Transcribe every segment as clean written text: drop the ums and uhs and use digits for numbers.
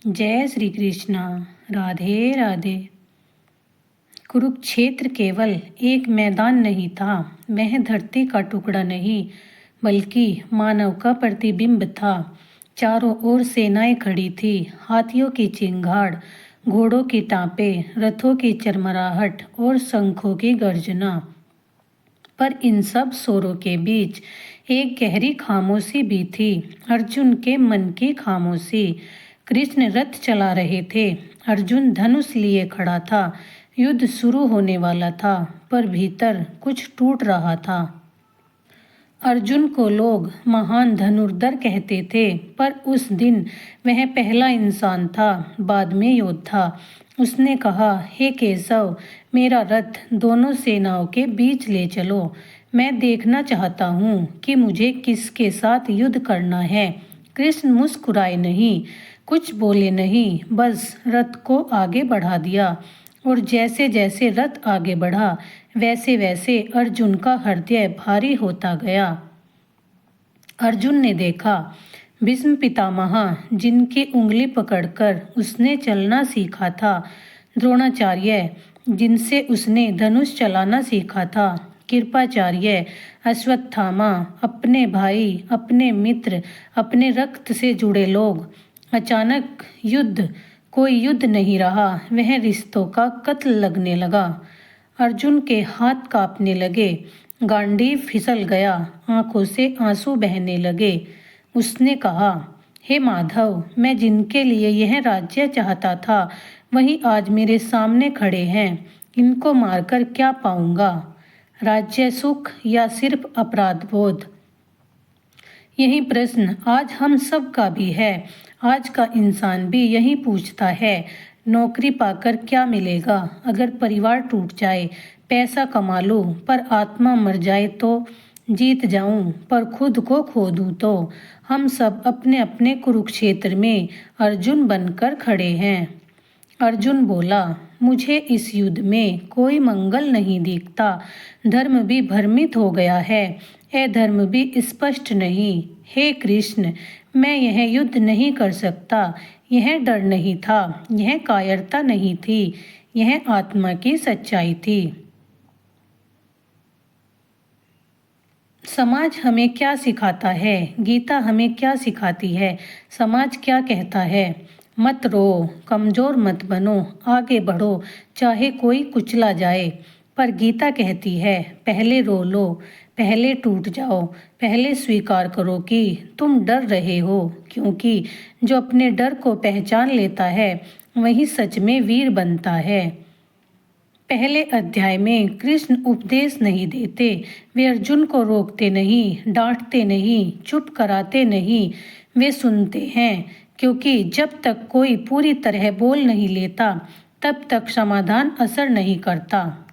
जय श्री कृष्णा। राधे राधे। कुरुक्षेत्र केवल एक मैदान नहीं था, वह धरती का टुकड़ा नहीं बल्कि मानव का प्रतिबिंब था। चारों ओर सेनाएं खड़ी थी, हाथियों की चिंगाड़, घोड़ों की टांपे, रथों की चरमराहट और शंखों की गर्जना। पर इन सब शोरों के बीच एक गहरी खामोशी भी थी, अर्जुन के मन की खामोशी। कृष्ण रथ चला रहे थे, अर्जुन धनुष लिए खड़ा था। युद्ध शुरू होने वाला था, पर भीतर कुछ टूट रहा था। अर्जुन को लोग महान धनुर्धर कहते थे, पर उस दिन वह पहला इंसान था, बाद में योद्धा। उसने कहा, हे केशव, मेरा रथ दोनों सेनाओं के बीच ले चलो। मैं देखना चाहता हूँ कि मुझे किसके साथ युद्ध करना है। कृष्ण मुस्कुराए नहीं, कुछ बोले नहीं, बस रथ को आगे बढ़ा दिया। और जैसे जैसे रथ आगे बढ़ा, वैसे वैसे अर्जुन का हृदय भारी होता गया। अर्जुन ने देखा, भीष्म पितामह, जिनकी उंगली पकड़कर उसने चलना सीखा था, द्रोणाचार्य, जिनसे उसने धनुष चलाना सीखा था, कृपाचार्य, अश्वत्थामा, अपने भाई, अपने मित्र, अपने रक्त से जुड़े लोग। अचानक कोई युद्ध नहीं रहा, वह रिश्तों का कत्ल लगने लगा। अर्जुन के हाथ कांपने लगे, गांडीव फिसल गया, आंखों से आंसू बहने लगे। उसने कहा, हे माधव, मैं जिनके लिए यह राज्य चाहता था, वही आज मेरे सामने खड़े हैं। इनको मारकर क्या पाऊंगा? राज्य, सुख या सिर्फ अपराध बोध? यही प्रश्न आज हम सब का भी है। आज का इंसान भी यही पूछता है। नौकरी पाकर क्या मिलेगा अगर परिवार टूट जाए? पैसा कमा लूं पर आत्मा मर जाए तो? जीत जाऊं पर खुद को खो दूं तो? हम सब अपने अपने कुरुक्षेत्र में अर्जुन बनकर खड़े हैं। अर्जुन बोला, मुझे इस युद्ध में कोई मंगल नहीं दिखता। धर्म भी भ्रमित हो गया है, अधर्म भी स्पष्ट नहीं। हे कृष्ण, मैं यह युद्ध नहीं कर सकता। यह डर नहीं था, यह कायरता नहीं थी, यह आत्मा की सच्चाई थी। समाज हमें क्या सिखाता है? गीता हमें क्या सिखाती है? समाज क्या कहता है? मत रो, कमजोर मत बनो, आगे बढ़ो, चाहे कोई कुचला जाए। पर गीता कहती है, पहले रो लो, पहले टूट जाओ, पहले स्वीकार करो कि तुम डर रहे हो, क्योंकि जो अपने डर को पहचान लेता है वही सच में वीर बनता है। पहले अध्याय में कृष्ण उपदेश नहीं देते, वे अर्जुन को रोकते नहीं, डांटते नहीं, चुप कराते नहीं, वे सुनते हैं, क्योंकि जब तक कोई पूरी तरह बोल नहीं लेता तब तक समाधान असर नहीं करता।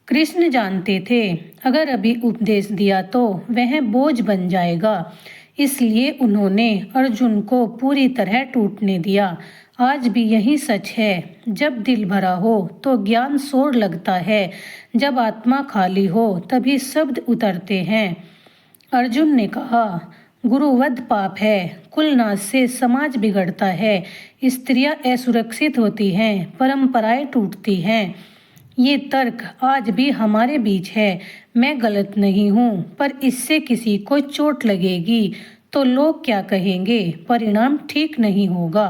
कृष्ण जानते थे, अगर अभी उपदेश दिया तो वह बोझ बन जाएगा, इसलिए उन्होंने अर्जुन को पूरी तरह टूटने दिया। आज भी यही सच है, जब दिल भरा हो तो ज्ञान शोर लगता है, जब आत्मा खाली हो तभी शब्द उतरते हैं। अर्जुन ने कहा, गुरुवध पाप है, कुलनाश से समाज बिगड़ता है, स्त्रियां असुरक्षित होती हैं, परंपराएं टूटती हैं। ये तर्क आज भी हमारे बीच है। मैं गलत नहीं हूँ, पर इससे किसी को चोट लगेगी तो लोग क्या कहेंगे? परिणाम ठीक नहीं होगा।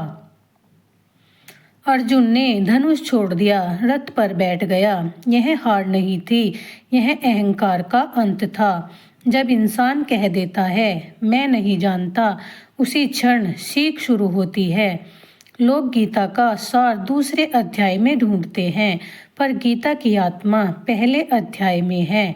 अर्जुन ने धनुष छोड़ दिया, रथ पर बैठ गया। यह हार नहीं थी, यह अहंकार का अंत था। जब इंसान कह देता है, मैं नहीं जानता, उसी क्षण सीख शुरू होती है। लोग गीता का सार दूसरे अध्याय में ढूंढते हैं, पर गीता की आत्मा पहले अध्याय में है,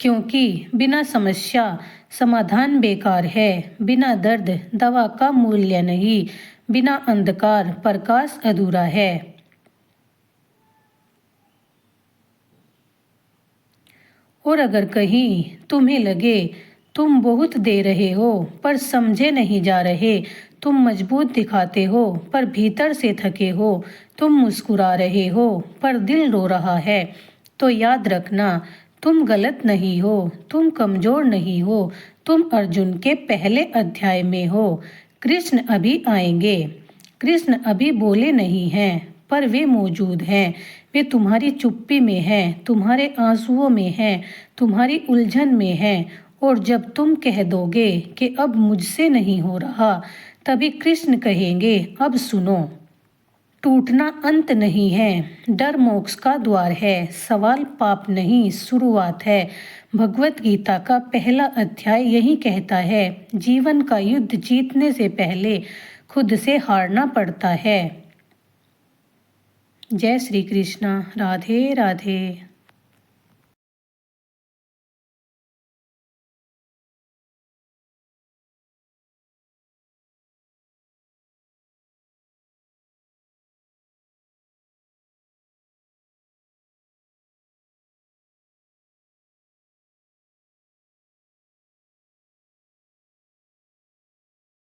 क्योंकि बिना समस्या समाधान बेकार है, बिना दर्द दवा का मूल्य नहीं, बिना अंधकार प्रकाश अधूरा है। और अगर कहीं तुम्हें लगे तुम बहुत दे रहे हो पर समझे नहीं जा रहे, तुम मजबूत दिखाते हो पर भीतर से थके हो, तुम मुस्कुरा रहे हो पर दिल रो रहा है, तो याद रखना, तुम गलत नहीं हो, तुम कमजोर नहीं हो, तुम अर्जुन के पहले अध्याय में हो। कृष्ण अभी आएंगे। कृष्ण अभी बोले नहीं हैं, पर वे मौजूद हैं। वे तुम्हारी चुप्पी में हैं, तुम्हारे आंसुओं में हैं, तुम्हारी उलझन में हैं। और जब तुम कह दोगे कि अब मुझसे नहीं हो रहा, तभी कृष्ण कहेंगे, अब सुनो। टूटना अंत नहीं है, डर मोक्ष का द्वार है। सवाल पाप नहीं, शुरुआत है। भगवत गीता का पहला अध्याय यही कहता है, जीवन का युद्ध जीतने से पहले खुद से हारना पड़ता है। जय श्री कृष्णा। राधे राधे।